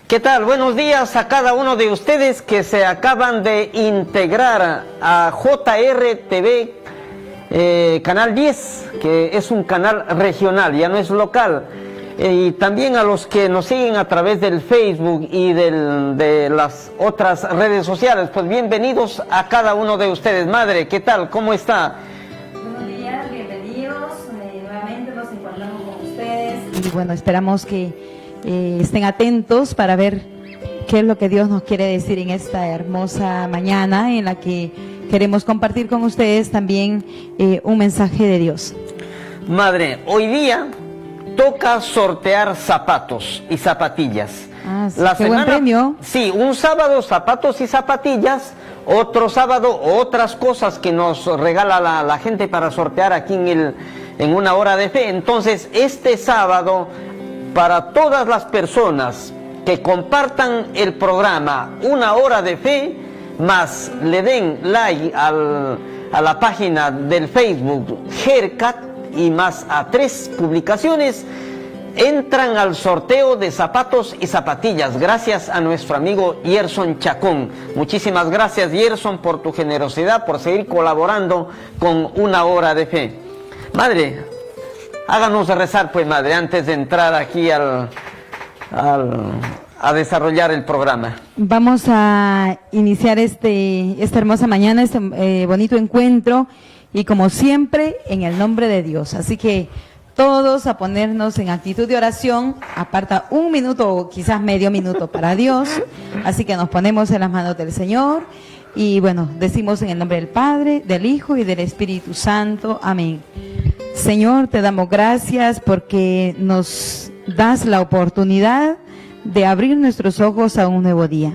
¿Qué tal? Buenos días a cada uno de ustedes que se acaban de integrar a JRTV Canal 10, que es un canal regional, ya no es local. Y también a los que nos siguen a través del Facebook y de las otras redes sociales, pues bienvenidos a cada uno de ustedes. Madre, ¿qué tal? ¿Cómo está? Buenos días, bienvenidos. Nuevamente nos encontramos con ustedes. Y bueno, esperamos que estén atentos para ver qué es lo que Dios nos quiere decir en esta hermosa mañana en la que queremos compartir con ustedes también un mensaje de Dios. Madre, hoy día toca sortear zapatos y zapatillas. Qué buen premio. Sí, un sábado zapatos y zapatillas, otro sábado otras cosas que nos regala la gente para sortear aquí en una hora de fe. Entonces, este sábado, para todas las personas que compartan el programa Una Hora de Fe, más le den like a la página del Facebook Hercat y más a 3 publicaciones, entran al sorteo de zapatos y zapatillas, gracias a nuestro amigo Yerson Chacón. Muchísimas gracias, Yerson, por tu generosidad, por seguir colaborando con Una Hora de Fe. Madre, háganos rezar, pues, Madre, antes de entrar aquí a desarrollar el programa. Vamos a iniciar esta hermosa mañana, este bonito encuentro, y como siempre, en el nombre de Dios. Así que todos a ponernos en actitud de oración. Aparta un minuto o quizás medio minuto para Dios. Así que nos ponemos en las manos del Señor. Y bueno, decimos en el nombre del Padre, del Hijo y del Espíritu Santo. Amén. Señor, te damos gracias porque nos das la oportunidad de abrir nuestros ojos a un nuevo día,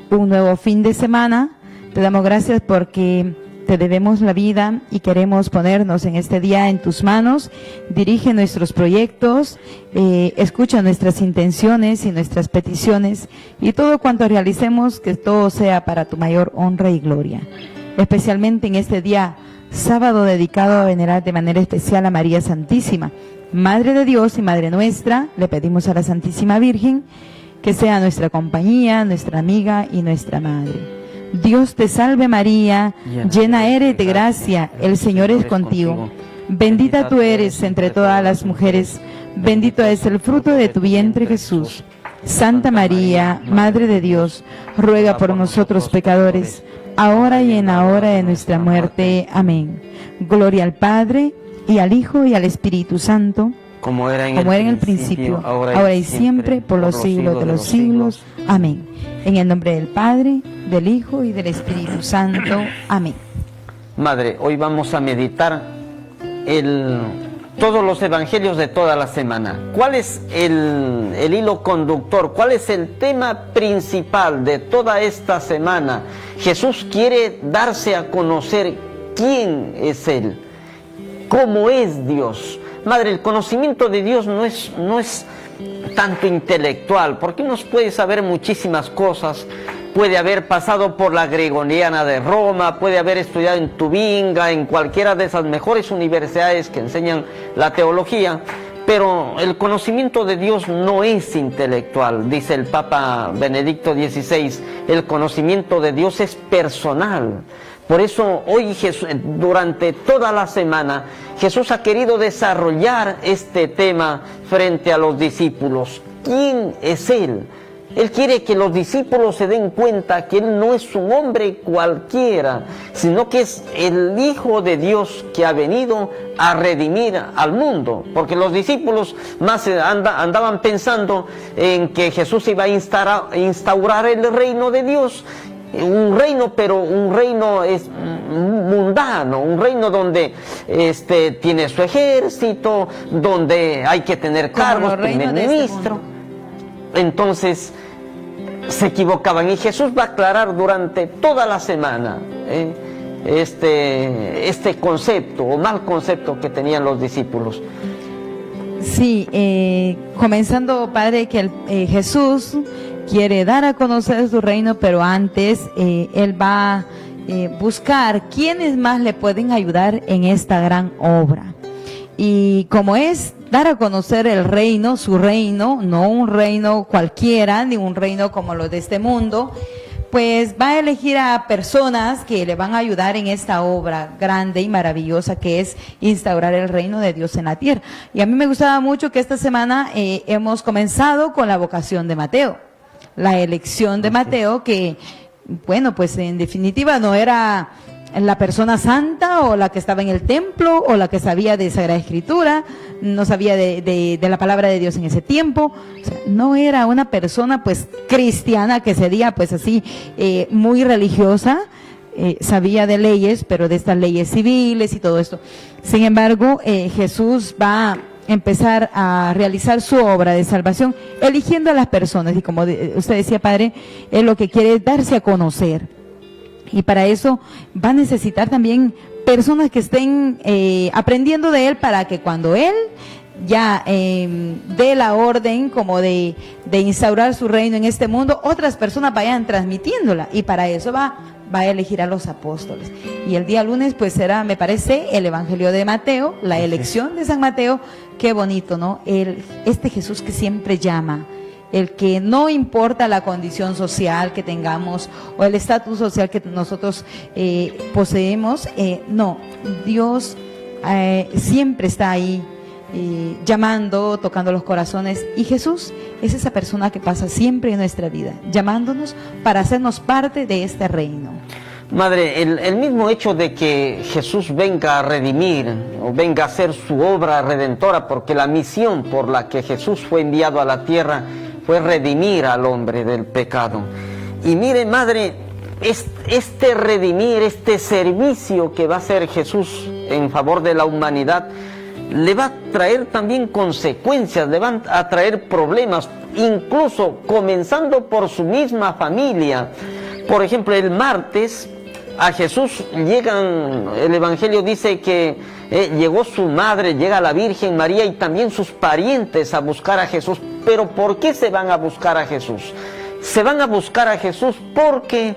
un nuevo fin de semana. Te damos gracias porque te debemos la vida y queremos ponernos en este día en tus manos. Dirige nuestros proyectos, escucha nuestras intenciones y nuestras peticiones, y todo cuanto realicemos, que todo sea para tu mayor honra y gloria. Especialmente en este día sábado dedicado a venerar de manera especial a María Santísima, Madre de Dios y Madre nuestra, le pedimos a la Santísima Virgen que sea nuestra compañía, nuestra amiga y nuestra madre. Dios te salve María, llena eres de gracia, el Señor es contigo. Bendita tú eres entre todas las mujeres, bendito es el fruto de tu vientre Jesús. Santa María, Madre de Dios, ruega por nosotros pecadores, ahora y en la hora de nuestra muerte. Amén. Gloria al Padre, y al Hijo, y al Espíritu Santo, como era en el principio, ahora y siempre, por los siglos de los siglos. Amén. En el nombre del Padre, del Hijo y del Espíritu Santo. Amén. Madre, hoy vamos a meditar todos los evangelios de toda la semana. ¿Cuál es el hilo conductor? ¿Cuál es el tema principal de toda esta semana? Jesús quiere darse a conocer quién es Él, cómo es Dios. Madre, el conocimiento de Dios no es tanto intelectual, porque uno puede saber muchísimas cosas, puede haber pasado por la Gregoriana de Roma, puede haber estudiado en Tubinga, en cualquiera de esas mejores universidades que enseñan la teología, pero el conocimiento de Dios no es intelectual. Dice el Papa Benedicto XVI, el conocimiento de Dios es personal. Por eso hoy Jesús, durante toda la semana, Jesús ha querido desarrollar este tema frente a los discípulos. ¿Quién es Él? Él quiere que los discípulos se den cuenta que Él no es un hombre cualquiera, sino que es el Hijo de Dios que ha venido a redimir al mundo. Porque los discípulos más andaban pensando en que Jesús iba a instaurar el reino de Dios. Un reino, pero un reino es mundano, un reino donde tiene su ejército, donde hay que tener cargos, primer ministro. Entonces se equivocaban, y Jesús va a aclarar durante toda la semana este concepto o mal concepto que tenían los discípulos. Sí, comenzando, Padre, que Jesús quiere dar a conocer su reino, pero antes Él va a buscar quiénes más le pueden ayudar en esta gran obra. y como es dar a conocer el reino, su reino, no un reino cualquiera, ni un reino como los de este mundo, pues va a elegir a personas que le van a ayudar en esta obra grande y maravillosa que es instaurar el reino de Dios en la tierra. Y a mí me gustaba mucho que esta semana hemos comenzado con la vocación de Mateo, la elección de Mateo, que, bueno, pues en definitiva no era la persona santa o la que estaba en el templo o la que sabía de Sagrada Escritura, no sabía de la palabra de Dios en ese tiempo. O sea, no era una persona pues cristiana que sería pues así muy religiosa, sabía de leyes, pero de estas leyes civiles y todo esto. Sin embargo, Jesús va a empezar a realizar su obra de salvación eligiendo a las personas, y como usted decía, Padre, él lo que quiere es darse a conocer. Y para eso va a necesitar también personas que estén aprendiendo de él, para que cuando él ya dé la orden como de instaurar su reino en este mundo, otras personas vayan transmitiéndola. Y para eso va a elegir a los apóstoles. Y el día lunes pues será, me parece, el Evangelio de Mateo, la elección de San Mateo. Qué bonito, ¿no? Este Jesús que siempre llama, el que no importa la condición social que tengamos o el estatus social que nosotros poseemos, no, Dios siempre está ahí llamando, tocando los corazones, y Jesús es esa persona que pasa siempre en nuestra vida, llamándonos para hacernos parte de este reino. Madre, el mismo hecho de que Jesús venga a redimir o venga a hacer su obra redentora, porque la misión por la que Jesús fue enviado a la tierra fue redimir al hombre del pecado. Y mire, Madre, este redimir, este servicio que va a hacer Jesús en favor de la humanidad, le va a traer también consecuencias, le van a traer problemas, incluso comenzando por su misma familia. Por ejemplo, el martes a Jesús llegan, el Evangelio dice que llegó su madre, llega la Virgen María y también sus parientes a buscar a Jesús. Pero ¿por qué se van a buscar a Jesús? Se van a buscar a Jesús porque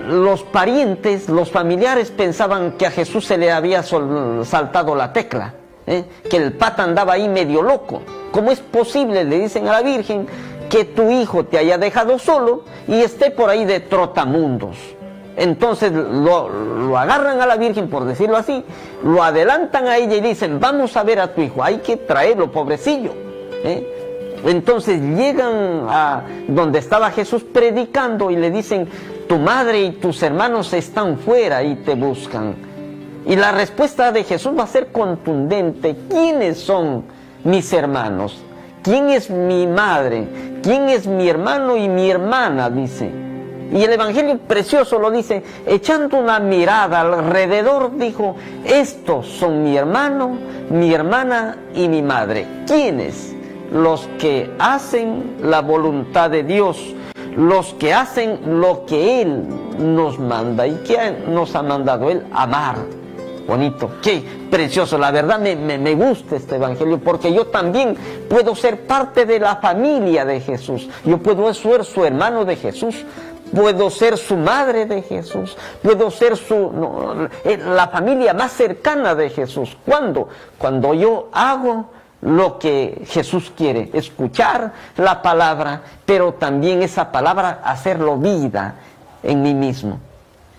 los parientes, los familiares pensaban que a Jesús se le había saltado la tecla, que el pata andaba ahí medio loco. ¿Cómo es posible, le dicen a la Virgen, que tu hijo te haya dejado solo y esté por ahí de trotamundos? Entonces lo agarran a la Virgen, por decirlo así, lo adelantan a ella y dicen, vamos a ver a tu hijo, hay que traerlo, pobrecillo. Entonces llegan a donde estaba Jesús predicando y le dicen, tu madre y tus hermanos están fuera y te buscan. Y la respuesta de Jesús va a ser contundente. ¿Quiénes son mis hermanos? ¿Quién es mi madre? ¿Quién es mi hermano y mi hermana? Dice. Y el Evangelio precioso lo dice, echando una mirada alrededor, dijo, estos son mi hermano, mi hermana y mi madre. ¿Quiénes? Los que hacen la voluntad de Dios, los que hacen lo que Él nos manda. ¿Y qué nos ha mandado Él? Amar. Bonito, qué precioso. La verdad me gusta este Evangelio, porque yo también puedo ser parte de la familia de Jesús. Yo puedo ser su hermano de Jesús, puedo ser su madre de Jesús, puedo ser la familia más cercana de Jesús. ¿Cuándo? Cuando yo hago lo que Jesús quiere, escuchar la palabra, pero también esa palabra hacerlo vida en mí mismo.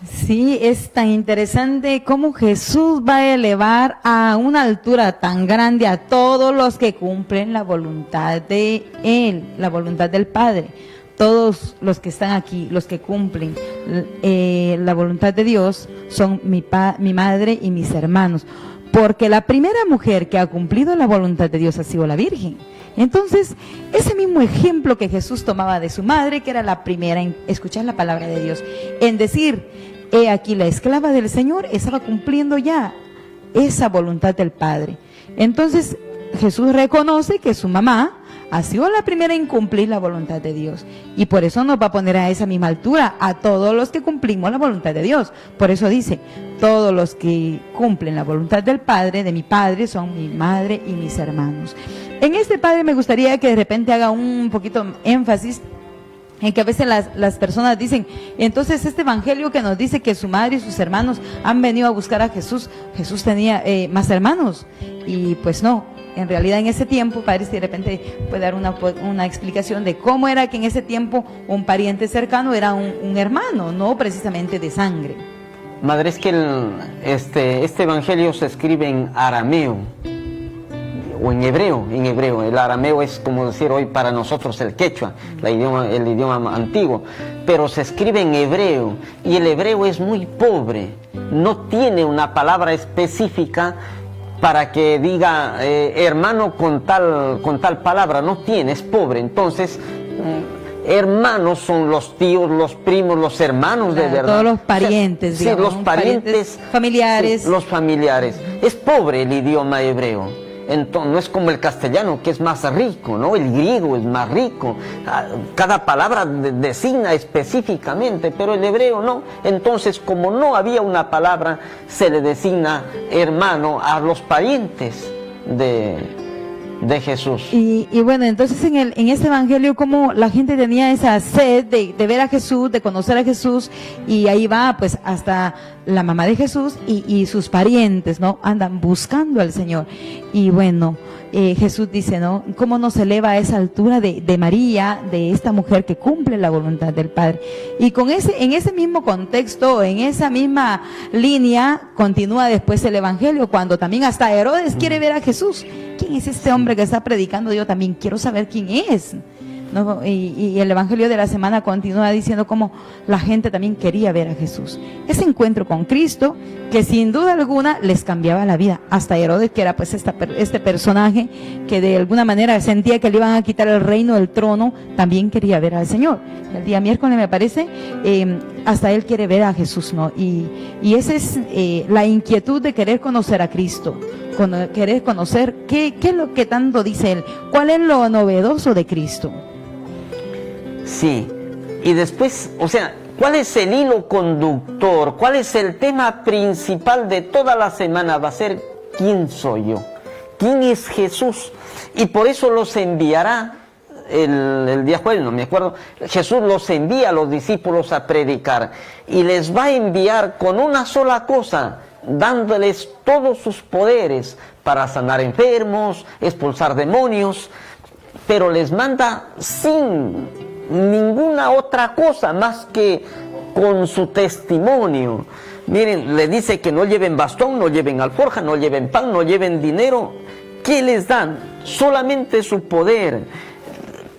Sí, es tan interesante cómo Jesús va a elevar a una altura tan grande a todos los que cumplen la voluntad de Él, la voluntad del Padre. Todos los que están aquí, los que cumplen la voluntad de Dios, son mi madre y mis hermanos. Porque la primera mujer que ha cumplido la voluntad de Dios ha sido la Virgen. Entonces, ese mismo ejemplo que Jesús tomaba de su madre, que era la primera en escuchar la palabra de Dios, en decir, he aquí la esclava del Señor, estaba cumpliendo ya esa voluntad del Padre. Entonces, Jesús reconoce que su mamá ha sido la primera en cumplir la voluntad de Dios, y por eso nos va a poner a esa misma altura a todos los que cumplimos la voluntad de Dios. Por eso dice, todos los que cumplen la voluntad del Padre, de mi Padre, son mi madre y mis hermanos. En este Padre me gustaría que de repente haga un poquito énfasis en que a veces las personas dicen, entonces este evangelio que nos dice que su madre y sus hermanos han venido a buscar a Jesús, Jesús tenía más hermanos, y pues no, en realidad en ese tiempo, padre, si de repente puede dar una explicación de cómo era que en ese tiempo un pariente cercano era un hermano, no precisamente de sangre. Madre, es que este evangelio se escribe en arameo, o en hebreo. El arameo es como decir hoy para nosotros el quechua, el idioma antiguo, pero se escribe en hebreo, y el hebreo es muy pobre, no tiene una palabra específica para que diga hermano con tal palabra, no tiene, es pobre. Entonces, hermanos son los tíos, los primos, los hermanos, claro, de verdad. Todos los parientes, digamos, sí, los parientes familiares. Sí, los familiares. Es pobre el idioma hebreo. Entonces, no es como el castellano, que es más rico, ¿no? El griego es más rico. Cada palabra designa específicamente, pero el hebreo no. Entonces, como no había una palabra, se le designa hermano a los parientes de Jesús. Y bueno, entonces en este evangelio, como la gente tenía esa sed de ver a Jesús, de conocer a Jesús, y ahí va pues hasta la mamá de Jesús y sus parientes, ¿no? Andan buscando al Señor. Y bueno, Jesús dice, ¿no? ¿Cómo nos eleva a esa altura de María, de esta mujer que cumple la voluntad del Padre? Y en ese mismo contexto, en esa misma línea, continúa después el evangelio, cuando también hasta Herodes quiere ver a Jesús. ¿Quién es este hombre que está predicando? Yo también quiero saber quién es, ¿no? Y el evangelio de la semana continúa diciendo cómo la gente también quería ver a Jesús. Ese encuentro con Cristo, que sin duda alguna les cambiaba la vida. Hasta Herodes, que era pues este personaje que de alguna manera sentía que le iban a quitar el reino, el trono, también quería ver al Señor. El día miércoles, me parece, hasta él quiere ver a Jesús, ¿no? Y esa es la inquietud de querer conocer a Cristo. Querer conocer qué es lo que tanto dice él, cuál es lo novedoso de Cristo. Sí, y después, o sea, ¿cuál es el hilo conductor? ¿Cuál es el tema principal de toda la semana? Va a ser ¿quién soy yo? ¿Quién es Jesús? Y por eso los enviará el día jueves, no me acuerdo, Jesús los envía a los discípulos a predicar, y les va a enviar con una sola cosa, dándoles todos sus poderes para sanar enfermos, expulsar demonios, pero les manda sin ninguna otra cosa más que con su testimonio. Miren, le dice que no lleven bastón, no lleven alforja, no lleven pan, no lleven dinero. ¿Qué les dan? Solamente su poder.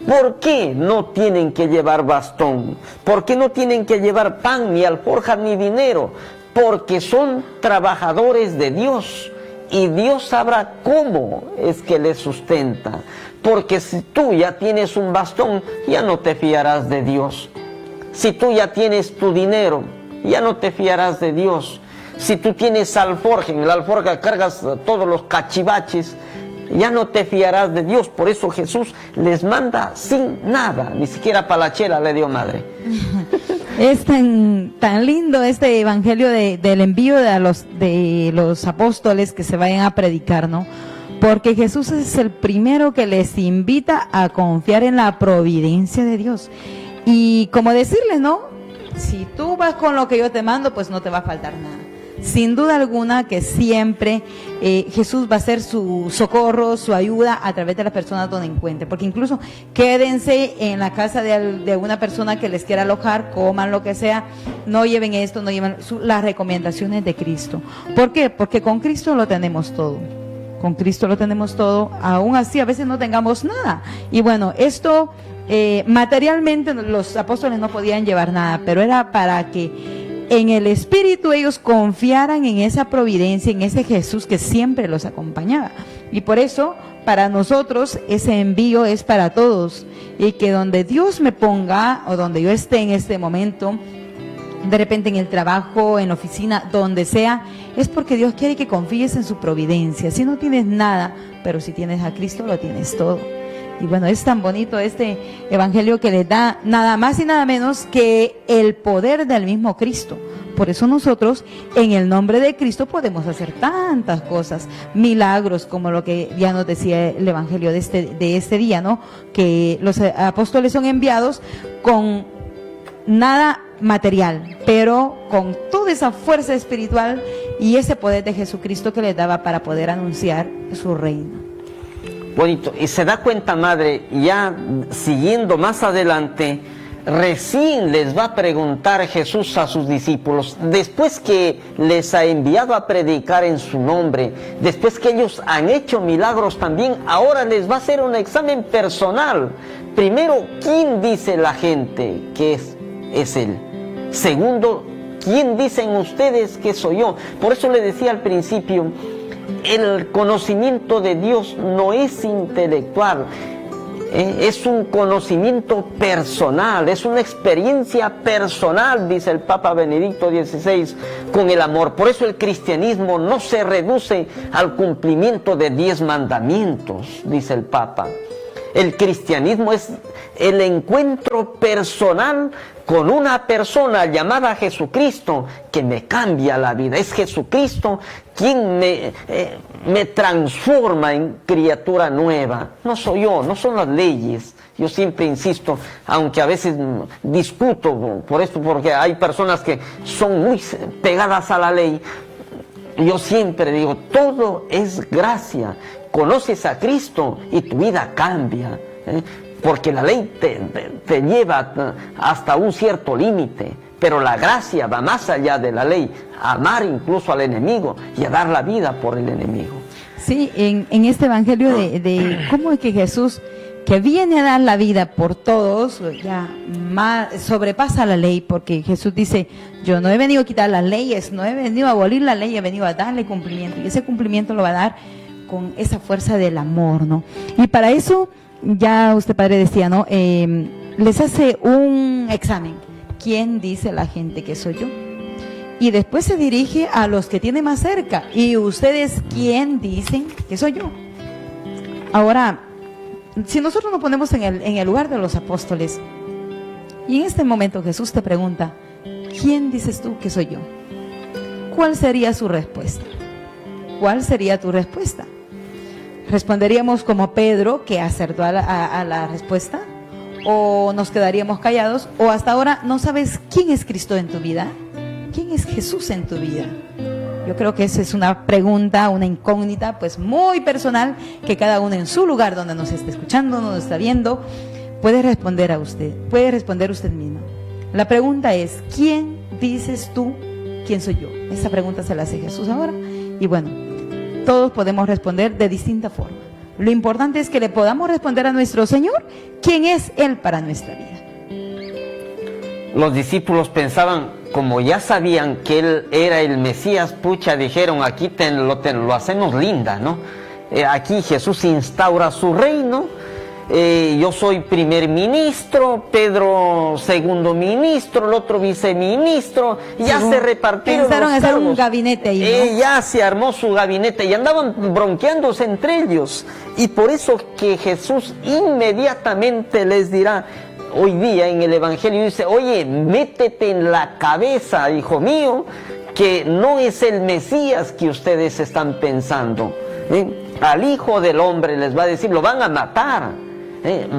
¿Por qué no tienen que llevar bastón? ¿Por qué no tienen que llevar pan, ni alforja, ni dinero? Porque son trabajadores de Dios, y Dios sabrá cómo es que les sustenta. Porque si tú ya tienes un bastón, ya no te fiarás de Dios. Si tú ya tienes tu dinero, ya no te fiarás de Dios. Si tú tienes alforja, en la alforja cargas todos los cachivaches, ya no te fiarás de Dios. Por eso Jesús les manda sin nada, ni siquiera para la chela le dio madre. Es tan lindo este evangelio del envío de los apóstoles que se vayan a predicar, ¿no? Porque Jesús es el primero que les invita a confiar en la providencia de Dios. Y como decirles, ¿no? Si tú vas con lo que yo te mando, pues no te va a faltar nada. Sin duda alguna que siempre Jesús va a ser su socorro, su ayuda a través de las personas donde encuentre. Porque incluso quédense en la casa de una persona que les quiera alojar, coman lo que sea, no lleven esto, no lleven las recomendaciones de Cristo. ¿Por qué? Porque con Cristo lo tenemos todo. Con Cristo lo tenemos todo, aún así a veces no tengamos nada. Y bueno, esto materialmente los apóstoles no podían llevar nada, pero era para que en el Espíritu ellos confiaran en esa providencia, en ese Jesús que siempre los acompañaba. Y por eso, para nosotros, ese envío es para todos. Y que donde Dios me ponga, o donde yo esté en este momento, de repente en el trabajo, en la oficina, donde sea, es porque Dios quiere que confíes en su providencia. Si no tienes nada, pero si tienes a Cristo, lo tienes todo. Y bueno, es tan bonito este evangelio que le da nada más y nada menos que el poder del mismo Cristo Por eso nosotros, en el nombre de Cristo, podemos hacer tantas cosas, milagros, como lo que ya nos decía el Evangelio de este día, ¿no? Que los apóstoles son enviados con nada material, pero con toda esa fuerza espiritual y ese poder de Jesucristo que les daba para poder anunciar su reino. Bonito. Y se da cuenta, madre, ya siguiendo más adelante, recién les va a preguntar Jesús a sus discípulos, después que les ha enviado a predicar en su nombre, después que ellos han hecho milagros también, ahora les va a hacer un examen personal. Primero, ¿quién dice la gente que es Él? Segundo, ¿quién dicen ustedes que soy yo? Por eso le decía al principio, el conocimiento de Dios no es intelectual, es un conocimiento personal, es una experiencia personal, dice el Papa Benedicto XVI, con el amor. Por eso el cristianismo no se reduce al cumplimiento de 10 mandamientos, dice el Papa. El cristianismo es el encuentro personal con una persona llamada Jesucristo que me cambia la vida. Es Jesucristo quien me transforma en criatura nueva. No soy yo, no son las leyes. Yo siempre insisto, aunque a veces discuto por esto, porque hay personas que son muy pegadas a la ley. Yo siempre digo, todo es gracia. Conoces a Cristo y tu vida cambia, porque la ley te lleva hasta un cierto límite, pero la gracia va más allá de la ley, a amar incluso al enemigo y a dar la vida por el enemigo. Sí, en este evangelio de cómo es que Jesús, que viene a dar la vida por todos, ya sobrepasa la ley, porque Jesús dice, yo no he venido a quitar las leyes, no he venido a abolir la ley, he venido a darle cumplimiento, y ese cumplimiento lo va a dar con esa fuerza del amor, ¿no? Y para eso, ya usted, padre, decía, ¿no? Les hace un examen. ¿Quién dice la gente que soy yo? Y después se dirige a los que tiene más cerca. ¿Y ustedes quién dicen que soy yo? Ahora, si nosotros nos ponemos en el lugar de los apóstoles, y en este momento Jesús te pregunta, ¿quién dices tú que soy yo? ¿Cuál sería su respuesta? ¿Cuál sería tu respuesta? ¿Responderíamos como Pedro, que acertó a la respuesta? ¿O nos quedaríamos callados? ¿O hasta ahora no sabes quién es Cristo en tu vida? ¿Quién es Jesús en tu vida? Yo creo que esa es una pregunta, una incógnita, pues muy personal, que cada uno en su lugar donde nos esté escuchando, nos está viendo, puede responder a usted, puede responder usted mismo. La pregunta es, ¿quién dices tú quién soy yo? Esa pregunta se la hace Jesús ahora. Y bueno, todos podemos responder de distinta forma. Lo importante es que le podamos responder a nuestro Señor quién es Él para nuestra vida. Los discípulos pensaban, como ya sabían que Él era el Mesías, pucha, dijeron, aquí lo hacemos linda, ¿no? Aquí Jesús instaura su reino. Yo soy primer ministro, Pedro segundo ministro, el otro viceministro, ya se repartieron. Pensaron los hacer cargos. un gabinete ahí, ¿no? Ya se armó su gabinete y andaban bronqueándose entre ellos. Y por eso que Jesús inmediatamente les dirá, hoy día en el Evangelio dice, oye, métete en la cabeza, hijo mío, que no es el Mesías que ustedes están pensando. Al Hijo del Hombre les va a decir, lo van a matar.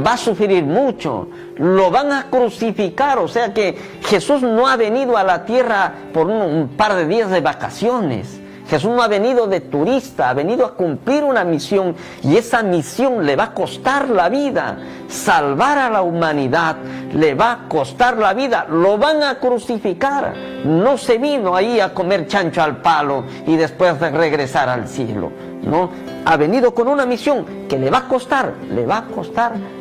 Va a sufrir mucho, lo van a crucificar. O sea que Jesús no ha venido a la tierra por un par de días de vacaciones. Jesús no ha venido de turista, ha venido a cumplir una misión, y esa misión le va a costar la vida. Salvar a la humanidad le va a costar la vida, lo van a crucificar. No se vino ahí a comer chancho al palo y después de regresar al cielo, ¿no? Ha venido con una misión que le va a costar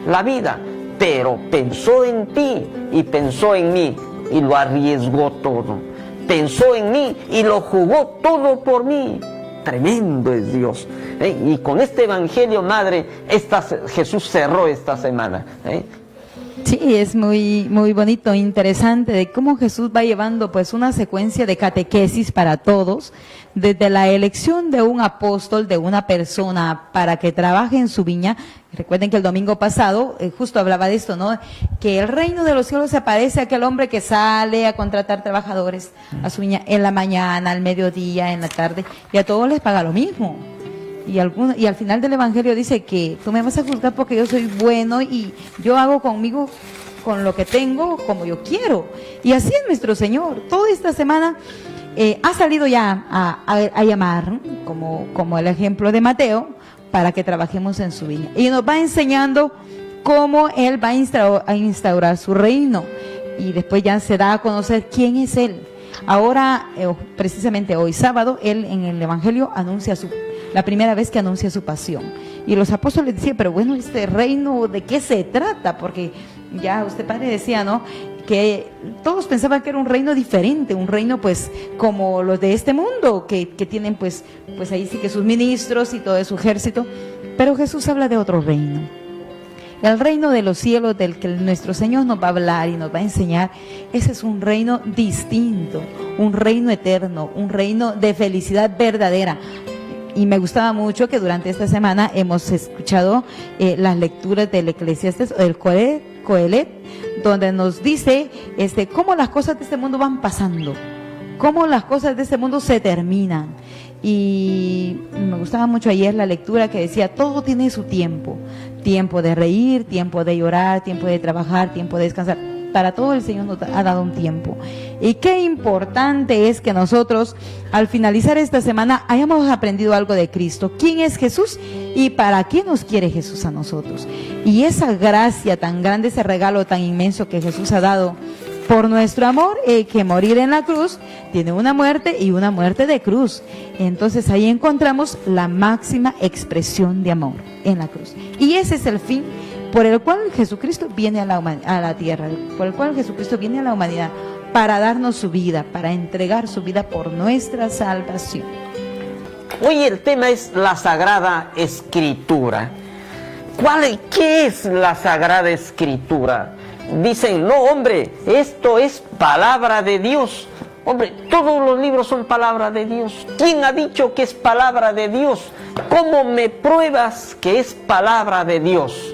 la vida, pero pensó en ti y pensó en mí y lo arriesgó todo. Pensó en mí y lo jugó todo por mí. Tremendo es Dios. Y con este evangelio, madre, Jesús cerró esta semana. Sí, es muy, muy bonito, interesante de cómo Jesús va llevando pues una secuencia de catequesis para todos, desde la elección de un apóstol, de una persona para que trabaje en su viña. Recuerden que el domingo pasado justo hablaba de esto, ¿no? Que el reino de los cielos se parece a aquel hombre que sale a contratar trabajadores a su viña en la mañana, al mediodía, en la tarde, y a todos les paga lo mismo. Y al final del Evangelio dice que tú me vas a juzgar porque yo soy bueno y yo hago conmigo, con lo que tengo, como yo quiero. Y así es nuestro Señor. Toda esta semana ha salido ya a llamar, como el ejemplo de Mateo, para que trabajemos en su viña. Y nos va enseñando cómo Él va a instaurar su reino. Y después ya se da a conocer quién es Él. Ahora, precisamente hoy sábado, Él en el Evangelio anuncia la primera vez que anuncia su pasión. Y los apóstoles decían, pero bueno, este reino, ¿de qué se trata? Porque ya usted, padre, decía, ¿no? Que todos pensaban que era un reino diferente, un reino pues como los de este mundo, que tienen pues ahí sí que sus ministros y todo su ejército. Pero Jesús habla de otro reino. El reino de los cielos del que nuestro Señor nos va a hablar y nos va a enseñar, ese es un reino distinto, un reino eterno, un reino de felicidad verdadera. Y me gustaba mucho que durante esta semana hemos escuchado las lecturas del Eclesiastés o del Coelet, donde nos dice cómo las cosas de este mundo van pasando, cómo las cosas de este mundo se terminan. Y me gustaba mucho ayer la lectura que decía, todo tiene su tiempo, tiempo de reír, tiempo de llorar, tiempo de trabajar, tiempo de descansar. Para todo el Señor nos ha dado un tiempo. Y qué importante es que nosotros, al finalizar esta semana, hayamos aprendido algo de Cristo. ¿Quién es Jesús y para qué nos quiere Jesús a nosotros? Y esa gracia tan grande, ese regalo tan inmenso que Jesús ha dado por nuestro amor, que morir en la cruz tiene una muerte y una muerte de cruz. Entonces ahí encontramos la máxima expresión de amor en la cruz. Y ese es el fin por el cual Jesucristo viene a la tierra, por el cual Jesucristo viene a la humanidad, para darnos su vida, para entregar su vida por nuestra salvación. Hoy el tema es la Sagrada Escritura. ¿Qué es la Sagrada Escritura? Dicen, no, hombre, esto es palabra de Dios. Hombre, todos los libros son palabra de Dios. ¿Quién ha dicho que es palabra de Dios? ¿Cómo me pruebas que es palabra de Dios?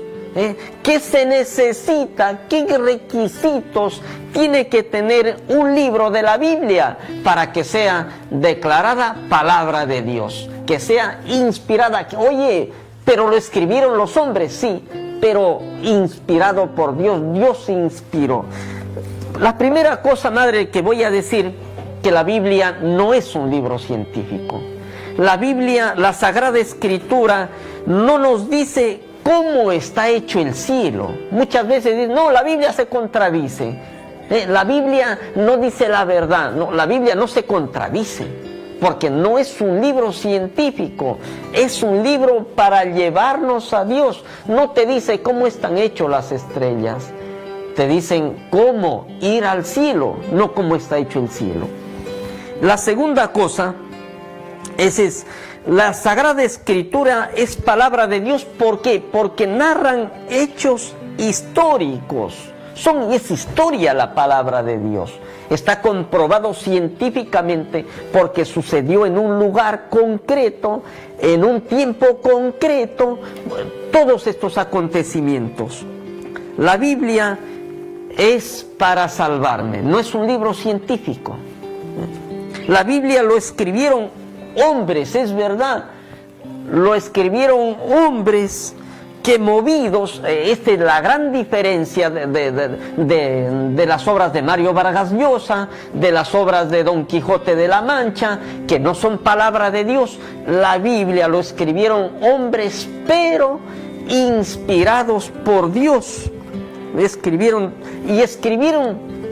¿Qué se necesita? ¿Qué requisitos tiene que tener un libro de la Biblia para que sea declarada palabra de Dios? Que sea inspirada. Oye, pero lo escribieron los hombres, sí, pero inspirado por Dios. Dios inspiró. La primera cosa, madre, que voy a decir, que la Biblia no es un libro científico. La Biblia, la Sagrada Escritura, no nos dice cómo está hecho el cielo. Muchas veces dicen, no, la Biblia se contradice. La Biblia no dice la verdad. No, la Biblia no se contradice, porque no es un libro científico, es un libro para llevarnos a Dios. No te dice cómo están hechas las estrellas, te dicen cómo ir al cielo, no cómo está hecho el cielo. La segunda cosa es la Sagrada Escritura es palabra de Dios. ¿Por qué? Porque narran hechos históricos. Es historia la palabra de Dios. Está comprobado científicamente porque sucedió en un lugar concreto, en un tiempo concreto, todos estos acontecimientos. La Biblia es para salvarme, no es un libro científico. La Biblia lo escribieron hombres, es verdad, lo escribieron hombres que movidos, esta es la gran diferencia de las obras de Mario Vargas Llosa, de las obras de Don Quijote de la Mancha, que no son palabra de Dios. La Biblia lo escribieron hombres, pero inspirados por Dios. Escribieron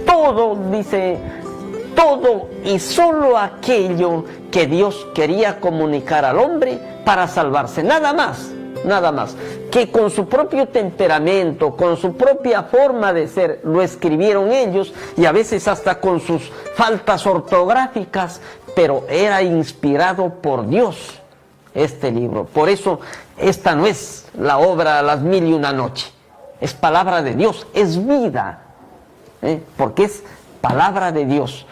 todo, dice, todo y solo aquello que Dios quería comunicar al hombre para salvarse, nada más, que con su propio temperamento, con su propia forma de ser, lo escribieron ellos, y a veces hasta con sus faltas ortográficas, pero era inspirado por Dios este libro. Por eso esta no es la obra Las Mil y una Noche. es palabra de Dios, es vida, porque es palabra de Dios.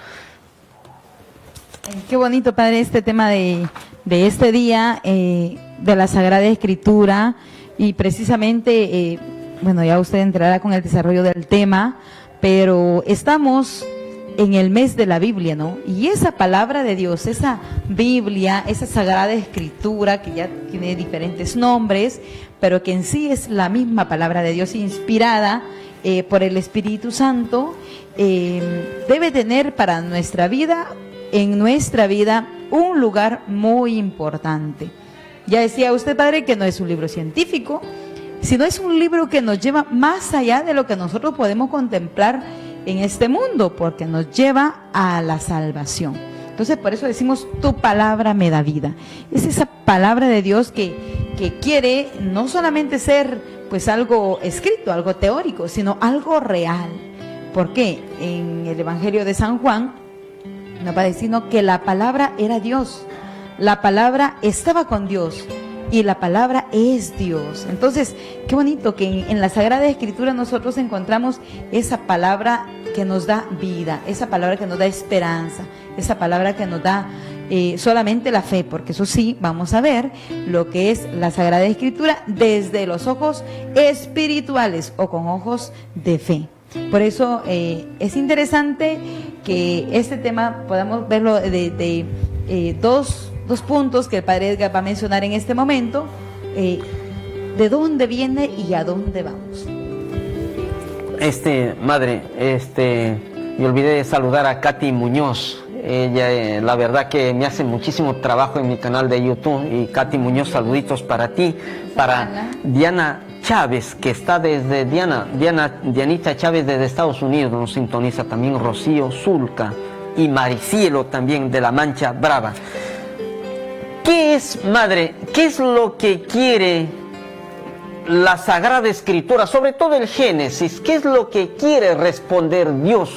Qué bonito, Padre, este tema de este día, de la Sagrada Escritura, y precisamente, bueno, ya usted entrará con el desarrollo del tema, pero estamos en el mes de la Biblia, ¿no? Y esa palabra de Dios, esa Biblia, esa Sagrada Escritura, que ya tiene diferentes nombres, pero que en sí es la misma palabra de Dios inspirada por el Espíritu Santo, debe tener para nuestra vida, en nuestra vida, un lugar muy importante. Ya decía usted, Padre, que no es un libro científico, sino es un libro que nos lleva más allá de lo que nosotros podemos contemplar en este mundo, porque nos lleva a la salvación. Entonces, por eso decimos, tu palabra me da vida. Es esa palabra de Dios que quiere no solamente ser pues algo escrito, algo teórico, sino algo real. ¿Por qué? En el Evangelio de San Juan nos va diciendo que la palabra era Dios, la palabra estaba con Dios y la palabra es Dios. Entonces, qué bonito que en la Sagrada Escritura nosotros encontramos esa palabra que nos da vida, esa palabra que nos da esperanza, esa palabra que nos da solamente la fe, porque eso sí, vamos a ver lo que es la Sagrada Escritura desde los ojos espirituales o con ojos de fe. Por eso es interesante que este tema podamos verlo de dos puntos que el Padre Edgar va a mencionar en este momento, de dónde viene y a dónde vamos. Madre, me olvidé de saludar a Katy Muñoz. Ella, la verdad que me hace muchísimo trabajo en mi canal de YouTube. Y Katy Muñoz, saluditos para ti, para Diana Chávez, que está desde Dianita Chávez desde Estados Unidos, nos sintoniza también Rocío Zulca y Maricielo también de La Mancha Brava. ¿Qué es, Madre? ¿Qué es lo que quiere la Sagrada Escritura, sobre todo el Génesis? ¿Qué es lo que quiere responder Dios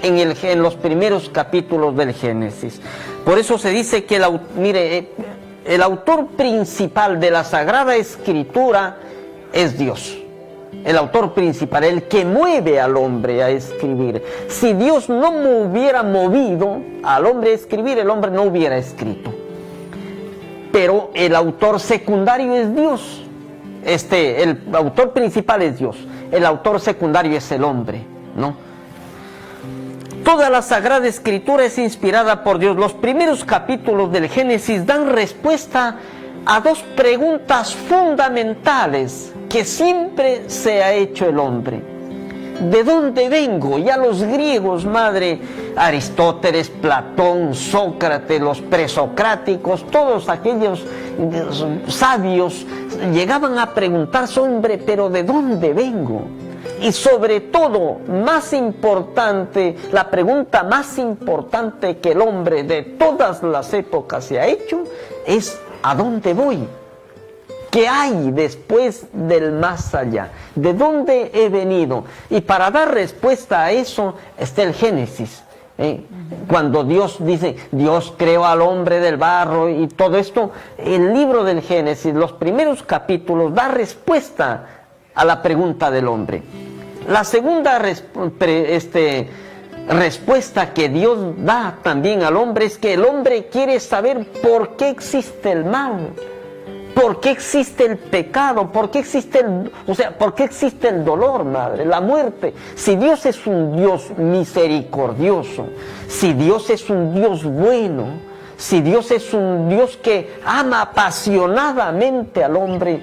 en los primeros capítulos del Génesis? Por eso se dice que el autor principal de la Sagrada Escritura es Dios. El autor principal, el que mueve al hombre a escribir. Si Dios no hubiera movido al hombre a escribir, el hombre no hubiera escrito. Pero el autor secundario es Dios. El autor principal es Dios. El autor secundario es el hombre, ¿no? Toda la Sagrada Escritura es inspirada por Dios. Los primeros capítulos del Génesis dan respuesta a dos preguntas fundamentales que siempre se ha hecho el hombre. ¿De dónde vengo? Ya los griegos, Madre, Aristóteles, Platón, Sócrates, los presocráticos, todos aquellos sabios llegaban a preguntarse, hombre, pero ¿de dónde vengo? Y sobre todo, más importante, la pregunta más importante que el hombre de todas las épocas se ha hecho es ¿a dónde voy? ¿Qué hay después del más allá? ¿De dónde he venido? Y para dar respuesta a eso está el Génesis. Cuando Dios dice, Dios creó al hombre del barro y todo esto, el libro del Génesis, los primeros capítulos, da respuesta a la pregunta del hombre. La segunda respuesta que Dios da también al hombre es que el hombre quiere saber por qué existe el mal. ¿Por qué existe el pecado? ¿Por qué existe por qué existe el dolor, Madre? La muerte. Si Dios es un Dios misericordioso, si Dios es un Dios bueno, si Dios es un Dios que ama apasionadamente al hombre,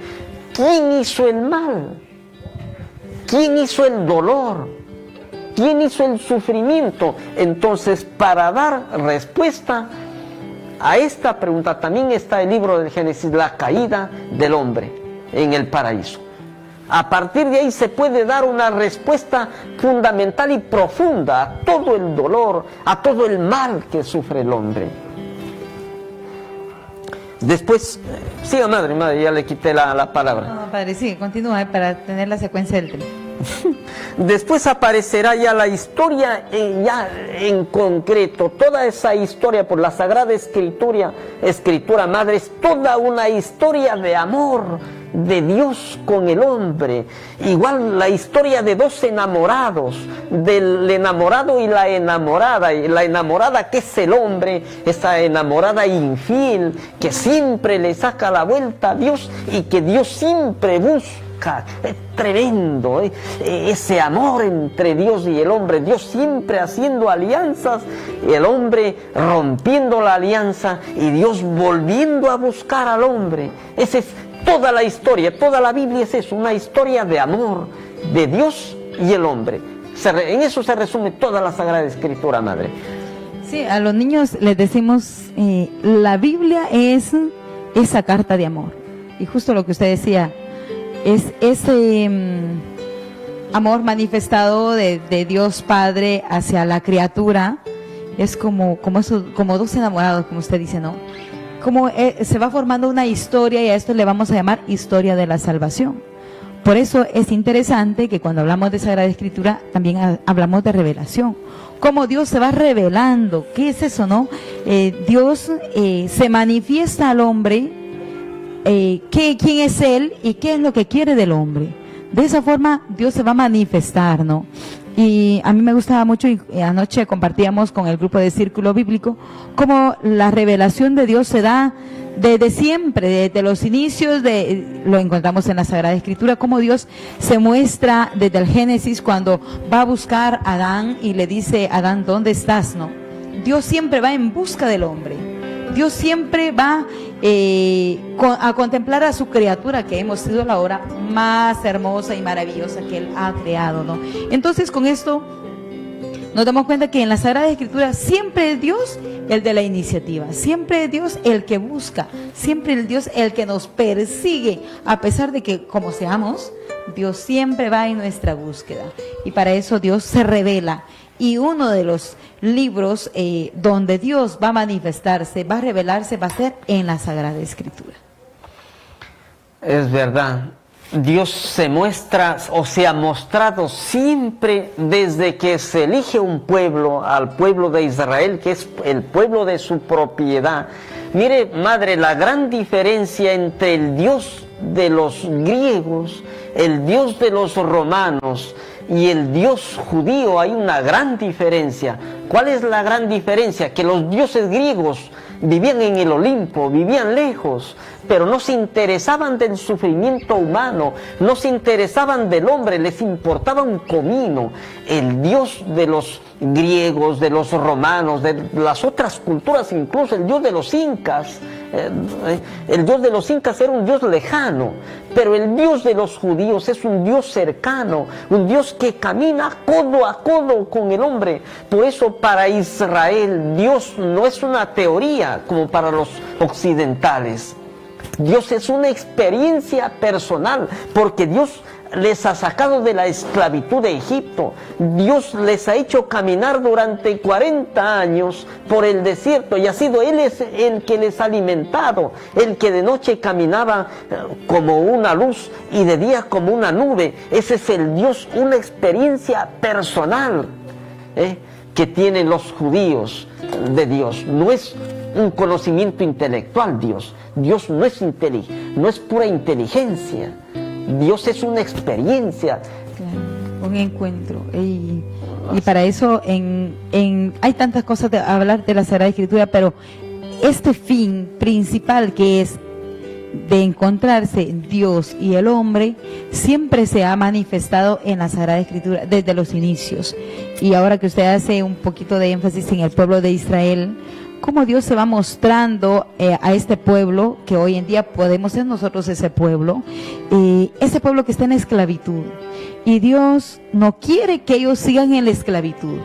¿quién hizo el mal? ¿Quién hizo el dolor? ¿Quién hizo el sufrimiento? Entonces, para dar respuesta a esta pregunta también está el libro del Génesis, la caída del hombre en el paraíso. A partir de ahí se puede dar una respuesta fundamental y profunda a todo el dolor, a todo el mal que sufre el hombre. Después, siga, madre, ya le quité la palabra. No, Padre, sí, continúa para tener la secuencia del tema. Después aparecerá ya la historia ya en concreto, toda esa historia por la Sagrada Escritura, Madre, es toda una historia de amor de Dios con el hombre. Igual la historia de dos enamorados, del enamorado y la enamorada que es el hombre, esa enamorada infiel que siempre le saca la vuelta a Dios y que Dios siempre busca. Es tremendo, ese amor entre Dios y el hombre, Dios siempre haciendo alianzas, el hombre rompiendo la alianza y Dios volviendo a buscar al hombre. Esa es toda la historia, toda la Biblia es eso, una historia de amor de Dios y el hombre. En eso se resume toda la Sagrada Escritura, Madre. Sí, a los niños les decimos, la Biblia es esa carta de amor. Y justo lo que usted decía, es ese amor manifestado de Dios Padre hacia la criatura. Es como dos enamorados, como usted dice, ¿no? Como se va formando una historia, y a esto le vamos a llamar historia de la salvación. Por eso es interesante que cuando hablamos de Sagrada Escritura también hablamos de revelación. Cómo Dios se va revelando. ¿Qué es eso, no? Dios se manifiesta al hombre. ¿Quién es Él y qué es lo que quiere del hombre? De esa forma Dios se va a manifestar, ¿no? Y a mí me gustaba mucho, y anoche compartíamos con el grupo de Círculo Bíblico, cómo la revelación de Dios se da desde siempre, desde los inicios, lo encontramos en la Sagrada Escritura, cómo Dios se muestra desde el Génesis cuando va a buscar a Adán y le dice, Adán, ¿dónde estás? ¿No? Dios siempre va en busca del hombre. Dios siempre va a contemplar a su criatura, que hemos sido la obra más hermosa y maravillosa que Él ha creado, ¿no? Entonces, con esto nos damos cuenta que en la Sagrada Escritura siempre es Dios el de la iniciativa, siempre es Dios el que busca, siempre es Dios el que nos persigue, a pesar de que como seamos, Dios siempre va en nuestra búsqueda. Y para eso Dios se revela. Y uno de los libros donde Dios va a manifestarse, va a revelarse, va a ser en la Sagrada Escritura. Es verdad, Dios se muestra o se ha mostrado siempre desde que se elige un pueblo, al pueblo de Israel, que es el pueblo de su propiedad. Mire, Madre, la gran diferencia entre el Dios de los griegos, el Dios de los romanos y el Dios judío, hay una gran diferencia. ¿Cuál es la gran diferencia? Que los dioses griegos vivían en el Olimpo, vivían lejos, pero no se interesaban del sufrimiento humano, no se interesaban del hombre, les importaba un comino. El Dios de los griegos, de los romanos, de las otras culturas, incluso el Dios de los incas, el Dios de los incas era un Dios lejano, pero el Dios de los judíos es un Dios cercano, un Dios que camina codo a codo con el hombre. Por eso para Israel Dios no es una teoría como para los occidentales. Dios es una experiencia personal, porque Dios les ha sacado de la esclavitud de Egipto. Dios les ha hecho caminar durante 40 años por el desierto, y ha sido Él el que les ha alimentado, el que de noche caminaba como una luz y de día como una nube. Ese es el Dios, una experiencia personal que tienen los judíos de Dios. No es un conocimiento intelectual Dios. Dios no es pura inteligencia. Dios es una experiencia. Claro, un encuentro. Y para eso hay tantas cosas de hablar de la Sagrada Escritura, pero este fin principal, que es de encontrarse Dios y el hombre, siempre se ha manifestado en la Sagrada Escritura desde los inicios. Y ahora que usted hace un poquito de énfasis en el pueblo de Israel, cómo Dios se va mostrando a este pueblo, que hoy en día podemos ser nosotros ese pueblo que está en esclavitud. Y Dios no quiere que ellos sigan en la esclavitud.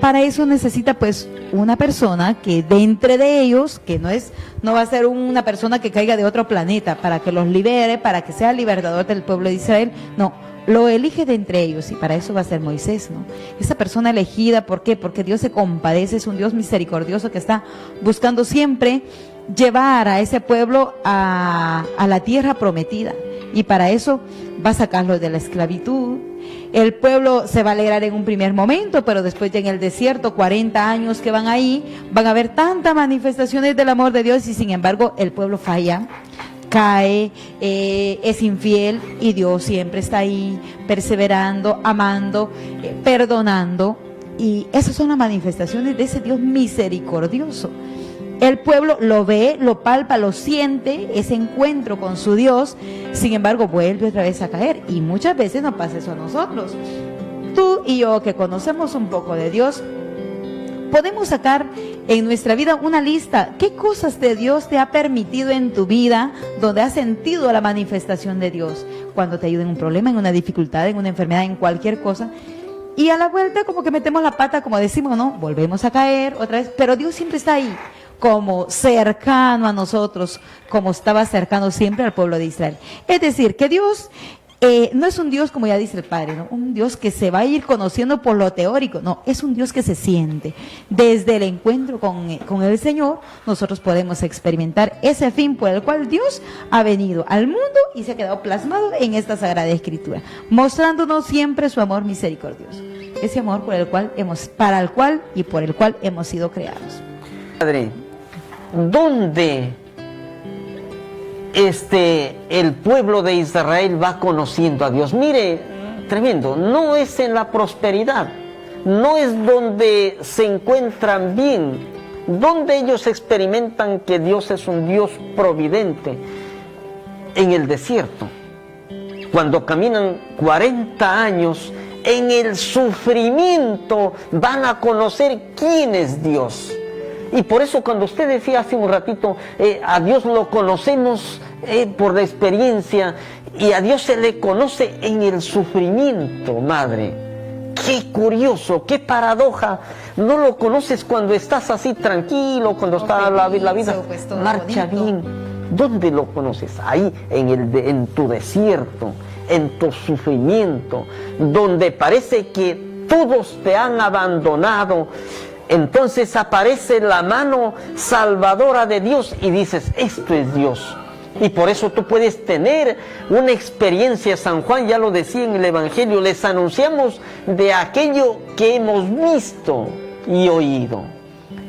Para eso necesita pues una persona que de entre de ellos, que no va a ser una persona que caiga de otro planeta, para que los libere, para que sea el libertador del pueblo de Israel. No, lo elige de entre ellos, y para eso va a ser Moisés, ¿no? Esa persona elegida, ¿por qué? Porque Dios se compadece, es un Dios misericordioso que está buscando siempre llevar a ese pueblo a la tierra prometida, y para eso va a sacarlo de la esclavitud. El pueblo se va a alegrar en un primer momento, pero después ya en el desierto, 40 años que van ahí, van a haber tantas manifestaciones del amor de Dios, y sin embargo el pueblo falla. cae, es infiel, y Dios siempre está ahí, perseverando, amando, perdonando. Y esas son las manifestaciones de ese Dios misericordioso. El pueblo lo ve, lo palpa, lo siente, ese encuentro con su Dios, sin embargo vuelve otra vez a caer. Y muchas veces nos pasa eso a nosotros. Tú y yo, que conocemos un poco de Dios, podemos sacar en nuestra vida una lista. ¿Qué cosas de Dios te ha permitido en tu vida donde has sentido la manifestación de Dios? Cuando te ayuda en un problema, en una dificultad, en una enfermedad, en cualquier cosa. Y a la vuelta como que metemos la pata, como decimos, ¿no? Volvemos a caer otra vez, pero Dios siempre está ahí, como cercano a nosotros, como estaba cercano siempre al pueblo de Israel. Es decir, que Dios no es un Dios, como ya dice el Padre, ¿no? Un Dios que se va a ir conociendo por lo teórico, no, es un Dios que se siente. Desde el encuentro con el Señor, nosotros podemos experimentar ese fin por el cual Dios ha venido al mundo y se ha quedado plasmado en esta Sagrada Escritura, mostrándonos siempre su amor misericordioso, ese amor para el cual y por el cual hemos sido creados. Padre, ¿dónde el pueblo de Israel va conociendo a Dios? Mire, tremendo, no es en la prosperidad, no es donde se encuentran bien, donde ellos experimentan que Dios es un Dios providente. En el desierto, cuando caminan 40 años en el sufrimiento, van a conocer quién es Dios. Y por eso cuando usted decía hace un ratito, a Dios lo conocemos por la experiencia, y a Dios se le conoce en el sufrimiento, madre. Qué curioso, qué paradoja. No lo conoces cuando estás así tranquilo, cuando está la vida marcha bien. ¿Dónde lo conoces? Ahí, en tu desierto, en tu sufrimiento, donde parece que todos te han abandonado. Entonces aparece la mano salvadora de Dios y dices, esto es Dios. Y por eso tú puedes tener una experiencia. San Juan ya lo decía en el Evangelio, les anunciamos de aquello que hemos visto y oído,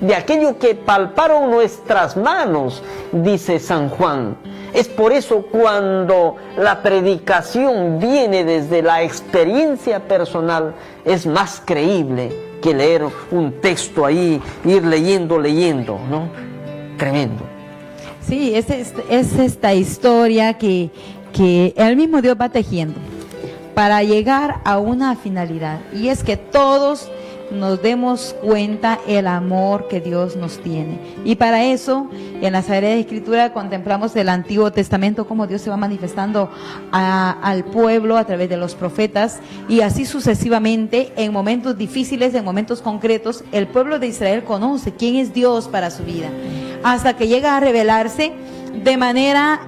de aquello que palparon nuestras manos, dice San Juan. Es por eso cuando la predicación viene desde la experiencia personal, es más creíble que leer un texto ahí, ir leyendo, ¿no? Tremendo. Sí, es esta historia que el mismo Dios va tejiendo para llegar a una finalidad, y es que todos nos demos cuenta el amor que Dios nos tiene. Y para eso, en la Sagrada Escritura contemplamos el Antiguo Testamento, cómo Dios se va manifestando al pueblo a través de los profetas, y así sucesivamente, en momentos difíciles, en momentos concretos, el pueblo de Israel conoce quién es Dios para su vida, hasta que llega a revelarse de manera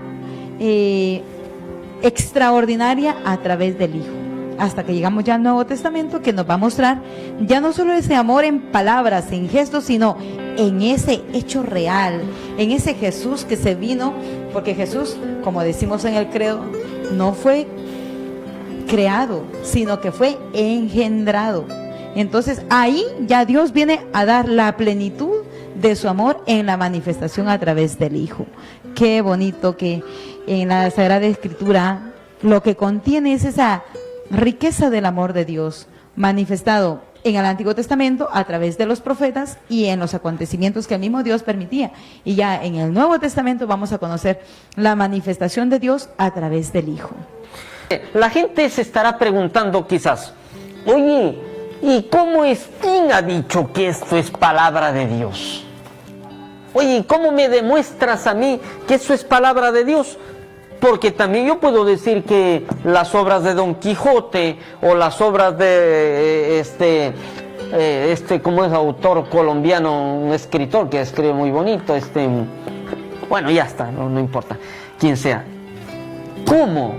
extraordinaria a través del Hijo. Hasta que llegamos ya al Nuevo Testamento, que nos va a mostrar ya no solo ese amor en palabras, en gestos, sino en ese hecho real, en ese Jesús que se vino, porque Jesús, como decimos en el credo, no fue creado, sino que fue engendrado. Entonces ahí ya Dios viene a dar la plenitud de su amor en la manifestación a través del Hijo. Qué bonito que en la Sagrada Escritura lo que contiene es esa riqueza del amor de Dios manifestado en el Antiguo Testamento a través de los profetas y en los acontecimientos que el mismo Dios permitía. Y ya en el Nuevo Testamento vamos a conocer la manifestación de Dios a través del Hijo. La gente se estará preguntando quizás, oye, ¿y quién ha dicho que esto es palabra de Dios? Oye, ¿cómo me demuestras a mí que eso es palabra de Dios? Porque también yo puedo decir que las obras de Don Quijote o las obras de como es autor colombiano, un escritor que escribe muy bonito, bueno, ya está, no importa quién sea. ¿Cómo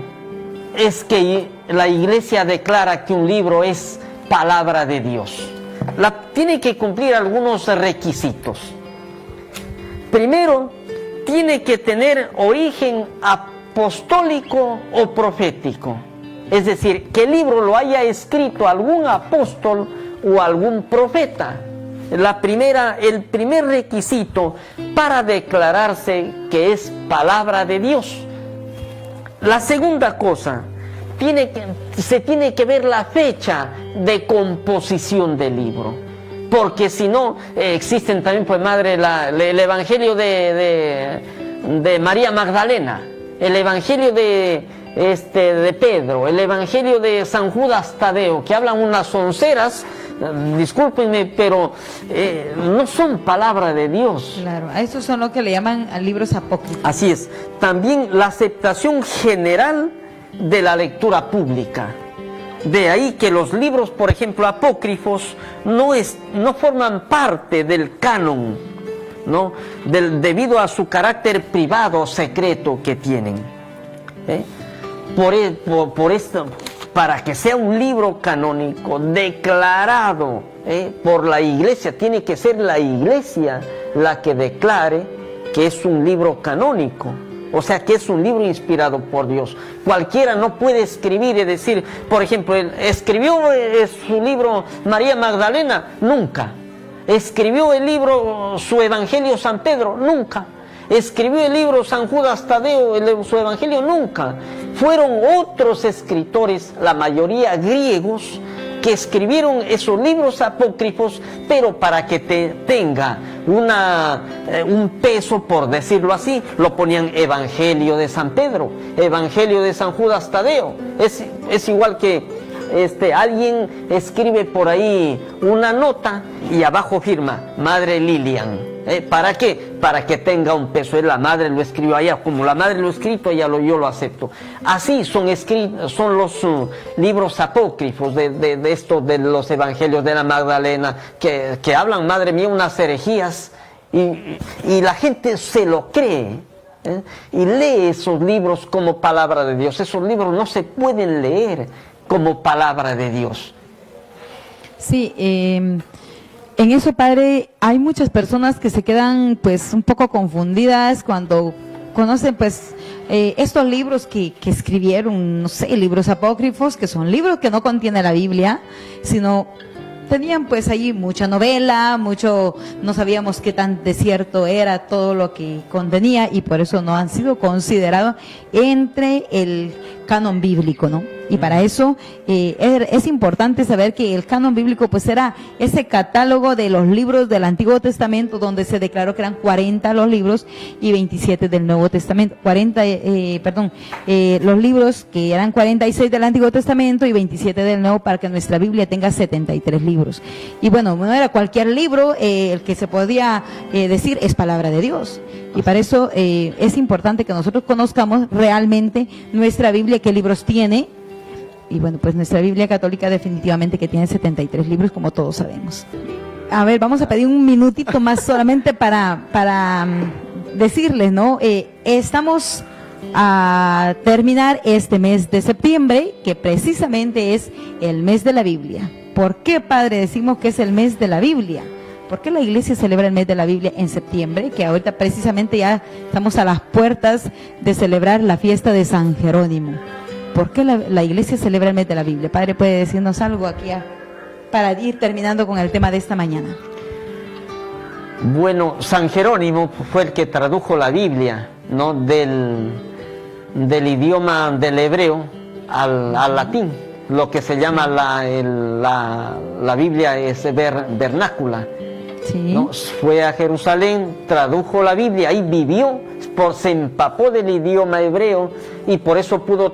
es que la Iglesia declara que un libro es palabra de Dios? Tiene que cumplir algunos requisitos. Primero, tiene que tener origen apostólico o profético, es decir, que el libro lo haya escrito algún apóstol o algún profeta. El primer requisito para declararse que es palabra de Dios. La segunda cosa, se tiene que ver la fecha de composición del libro, porque si no, existen también, pues madre, el Evangelio de María Magdalena, el Evangelio de Pedro, el Evangelio de San Judas Tadeo, que hablan unas onceras, discúlpenme, pero no son palabra de Dios. Claro, a eso son lo que le llaman libros apócrifos. Así es. También la aceptación general de la lectura pública. De ahí que los libros, por ejemplo, apócrifos, no forman parte del canon, ¿no? Debido a su carácter privado, secreto que tienen. Por esto, para que sea un libro canónico declarado por la Iglesia, tiene que ser la Iglesia la que declare que es un libro canónico, o sea, que es un libro inspirado por Dios. Cualquiera no puede escribir y decir, por ejemplo, ¿escribió su libro María Magdalena? Nunca. ¿Escribió el libro, su Evangelio San Pedro? Nunca. ¿Escribió el libro San Judas Tadeo, su Evangelio? Nunca. Fueron otros escritores, la mayoría griegos, que escribieron esos libros apócrifos, pero para que tenga un peso, por decirlo así, lo ponían Evangelio de San Pedro, Evangelio de San Judas Tadeo. Es igual que alguien escribe por ahí una nota y abajo firma Madre Lilian. ¿Para qué? Para que tenga un peso. La madre lo escribió allá, como la madre lo ha escrito, yo lo acepto. Así son los libros apócrifos de los evangelios de la Magdalena, que hablan, madre mía, unas herejías, y la gente se lo cree, y lee esos libros como palabra de Dios. Esos libros no se pueden leer como palabra de Dios. Sí, en eso, padre, hay muchas personas que se quedan pues un poco confundidas cuando conocen pues estos libros que escribieron, no sé, libros apócrifos, que son libros que no contienen la Biblia, sino tenían pues ahí mucha novela, no sabíamos qué tan desierto era todo lo que contenía, y por eso no han sido considerados entre el canon bíblico, ¿no? Y para eso es importante saber que el canon bíblico pues era ese catálogo de los libros del Antiguo Testamento, donde se declaró que eran 40 los libros y 27 del Nuevo Testamento. Los libros que eran 46 del Antiguo Testamento y 27 del Nuevo, para que nuestra Biblia tenga 73 libros. Y bueno, no era cualquier libro el que se podía decir es palabra de Dios. Y para eso es importante que nosotros conozcamos realmente nuestra Biblia, qué libros tiene. Y bueno, pues nuestra Biblia católica definitivamente que tiene 73 libros, como todos sabemos. A ver, vamos a pedir un minutito más solamente para decirles, ¿no? Estamos a terminar este mes de septiembre, que precisamente es el mes de la Biblia. ¿Por qué, padre, decimos que es el mes de la Biblia? ¿Por qué la iglesia celebra el mes de la Biblia en septiembre? Que ahorita precisamente ya estamos a las puertas de celebrar la fiesta de San Jerónimo. ¿Por qué la iglesia celebra el mes de la Biblia? Padre, ¿puede decirnos algo aquí para ir terminando con el tema de esta mañana? Bueno, San Jerónimo fue el que tradujo la Biblia, ¿no? Del idioma del hebreo al latín. Lo que se llama la Biblia es vernácula. Sí. ¿No? Fue a Jerusalén, tradujo la Biblia, ahí vivió, se empapó del idioma hebreo y por eso pudo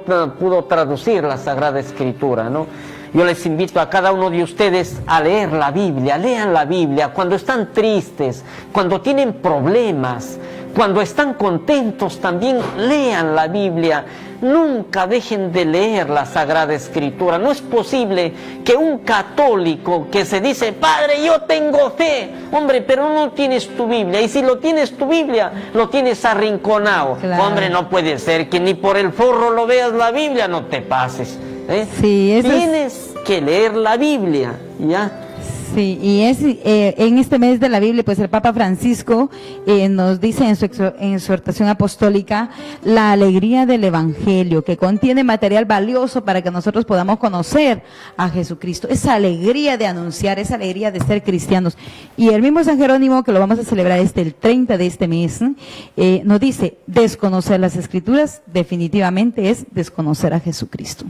traducir la Sagrada Escritura, ¿no? Yo les invito a cada uno de ustedes a leer la Biblia, lean la Biblia cuando están tristes, cuando tienen problemas, cuando están contentos también lean la Biblia. Nunca dejen de leer la Sagrada Escritura. No es posible que un católico que se dice, padre, yo tengo fe, hombre, pero no tienes tu Biblia, y si lo tienes tu Biblia, lo tienes arrinconado. Claro. Hombre, no puede ser que ni por el forro lo veas la Biblia, no te pases. Sí, tienes que leer la Biblia, ¿ya? Sí, y es en este mes de la Biblia, pues el Papa Francisco nos dice en su exhortación apostólica la alegría del Evangelio, que contiene material valioso para que nosotros podamos conocer a Jesucristo, esa alegría de anunciar, esa alegría de ser cristianos. Y el mismo San Jerónimo, que lo vamos a celebrar el 30 de este mes, nos dice, desconocer las Escrituras definitivamente es desconocer a Jesucristo.